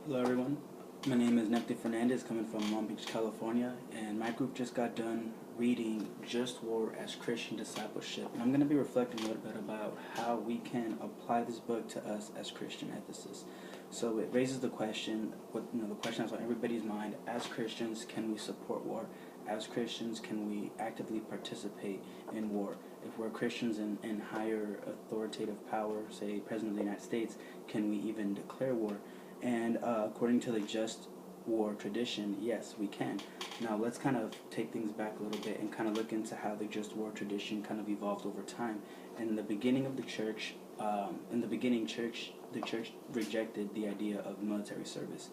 Hello everyone, my name is Nepti Fernandez coming from Long Beach, California, and my group just got done reading Just War as Christian Discipleship, and I'm going to be reflecting a little bit about how we can apply this book to us as Christian ethicists. So it raises the question, the question that's on everybody's mind: as Christians, can we support war? As Christians, can we actively participate in war? If we're Christians in higher authoritative power, say President of the United States, can we even declare war? And according to the just war tradition, yes, we can. Now let's kind of take things back a little bit and kind of look into how the just war tradition kind of evolved over time. In the beginning of the church, the church rejected the idea of military service.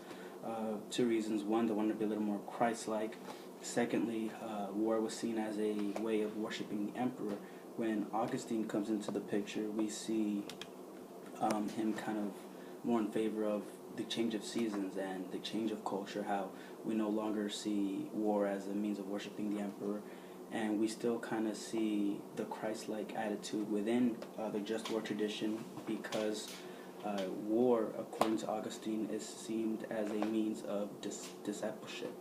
Two reasons: one, they wanted to be a little more Christ-like. Secondly, war was seen as a way of worshiping the emperor. When Augustine comes into the picture, we see him kind of more in favor of the change of seasons and the change of culture, how we no longer see war as a means of worshiping the emperor, and we still kind of see the Christ-like attitude within the just war tradition, because war, according to Augustine, is seen as a means of discipleship.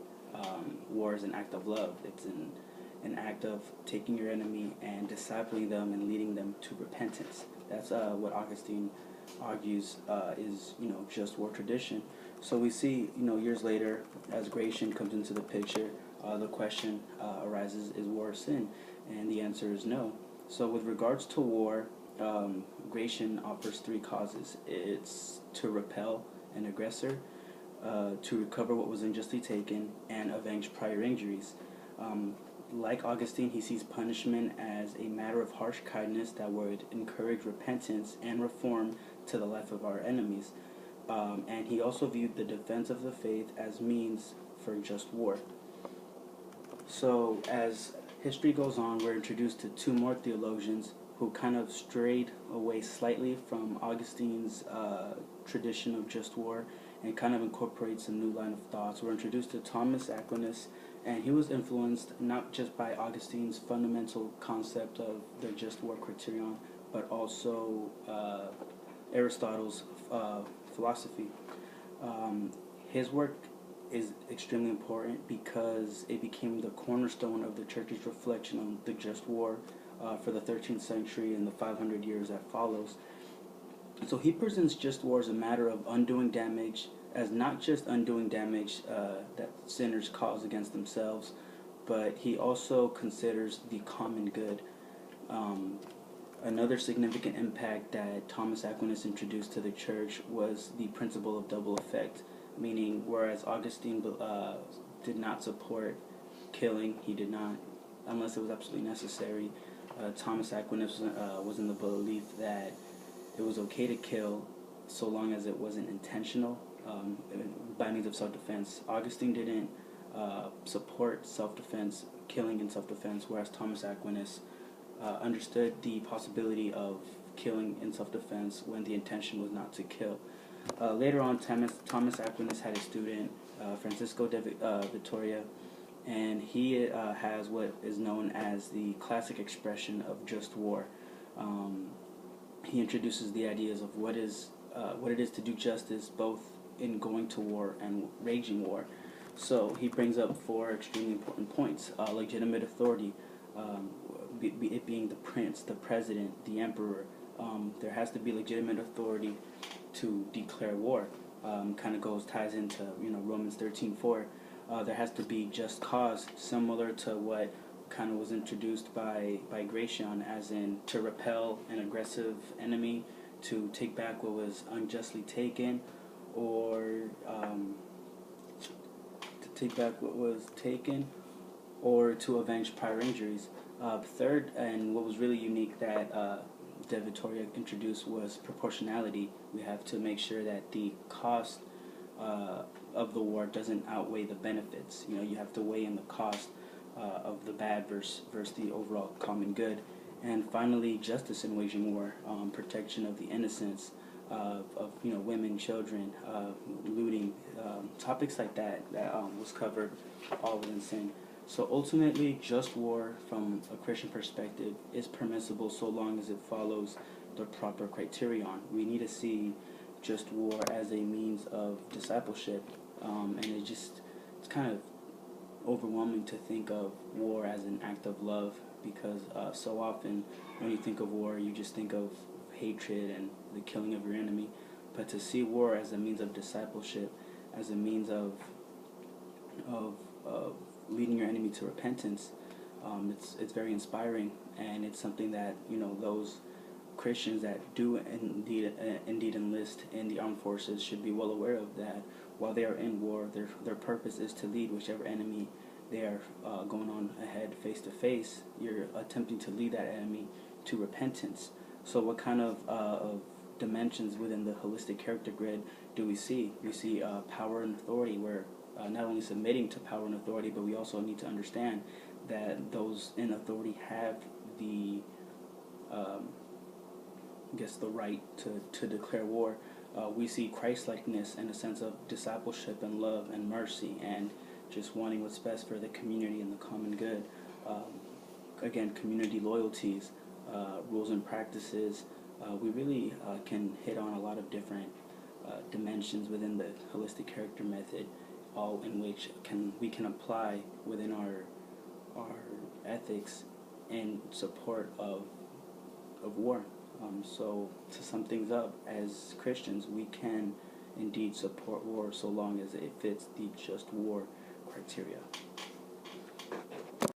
War is an act of love. It's an act of taking your enemy and discipling them and leading them to repentance. That's what Augustine argues is just war tradition. So we see years later, as Gratian comes into the picture, the question arises: is war a sin? And the answer is no. So with regards to war, Gratian offers three causes. It's to repel an aggressor, to recover what was unjustly taken, and avenge prior injuries. Like Augustine, he sees punishment as a matter of harsh kindness that would encourage repentance and reform to the life of our enemies. And he also viewed the defense of the faith as means for just war. So as history goes on, we're introduced to two more theologians who kind of strayed away slightly from Augustine's tradition of just war and kind of incorporates a new line of thoughts. We're introduced to Thomas Aquinas, and he was influenced not just by Augustine's fundamental concept of the just war criterion, but also Aristotle's philosophy. His work is extremely important because it became the cornerstone of the church's reflection on the just war for the 13th century and the 500 years that follows. So he presents just war as a matter of undoing damage, as not just undoing damage that sinners cause against themselves, but he also considers the common good. Another significant impact that Thomas Aquinas introduced to the church was the principle of double effect, meaning whereas Augustine did not support killing, he did not, unless it was absolutely necessary. Thomas Aquinas was in the belief that it was okay to kill so long as it wasn't intentional, by means of self-defense. Augustine didn't support self-defense, killing in self-defense, whereas Thomas Aquinas understood the possibility of killing in self-defense when the intention was not to kill. Later on, Thomas Aquinas had a student, Francisco de Vitoria, and he has what is known as the classic expression of just war. He introduces the ideas of what it is to do justice, both in going to war and waging war. So he brings up four extremely important points: legitimate authority, it being the prince, the president, the emperor. There has to be legitimate authority to declare war. Kind of ties into Romans 13:4. There has to be just cause, similar to what kind of was introduced by Gratian, as in to repel an aggressive enemy, to take back what was unjustly taken, or to avenge prior injuries. Third, and what was really unique that De Vittoria introduced, was proportionality. We have to make sure that the cost of the war doesn't outweigh the benefits. You have to weigh in the cost of the bad versus the overall common good. And finally, justice in waging war, protection of the innocents, of women, children, looting, topics like that was covered all within sin. So ultimately, just war from a Christian perspective is permissible so long as it follows the proper criterion. We need to see just war as a means of discipleship, and it's kind of overwhelming to think of war as an act of love, because so often when you think of war, you just think of hatred and the killing of your enemy. But to see war as a means of discipleship, as a means of leading your enemy to repentance, it's very inspiring, and it's something that those Christians that do indeed enlist in the armed forces should be well aware of, that while they are in war, their purpose is to lead whichever enemy they are going on ahead face to face. You're attempting to lead that enemy to repentance. So what kind of dimensions within the holistic character grid do we see? We see power and authority, where not only submitting to power and authority, but we also need to understand that those in authority have the the right to declare war. We see Christ-likeness in a sense of discipleship and love and mercy and just wanting what's best for the community and the common good. Again, community loyalties, rules and practices. We really can hit on a lot of different dimensions within the holistic character method, all in which we can apply within our ethics in support of war. So to sum things up, as Christians, we can indeed support war so long as it fits the just war criteria.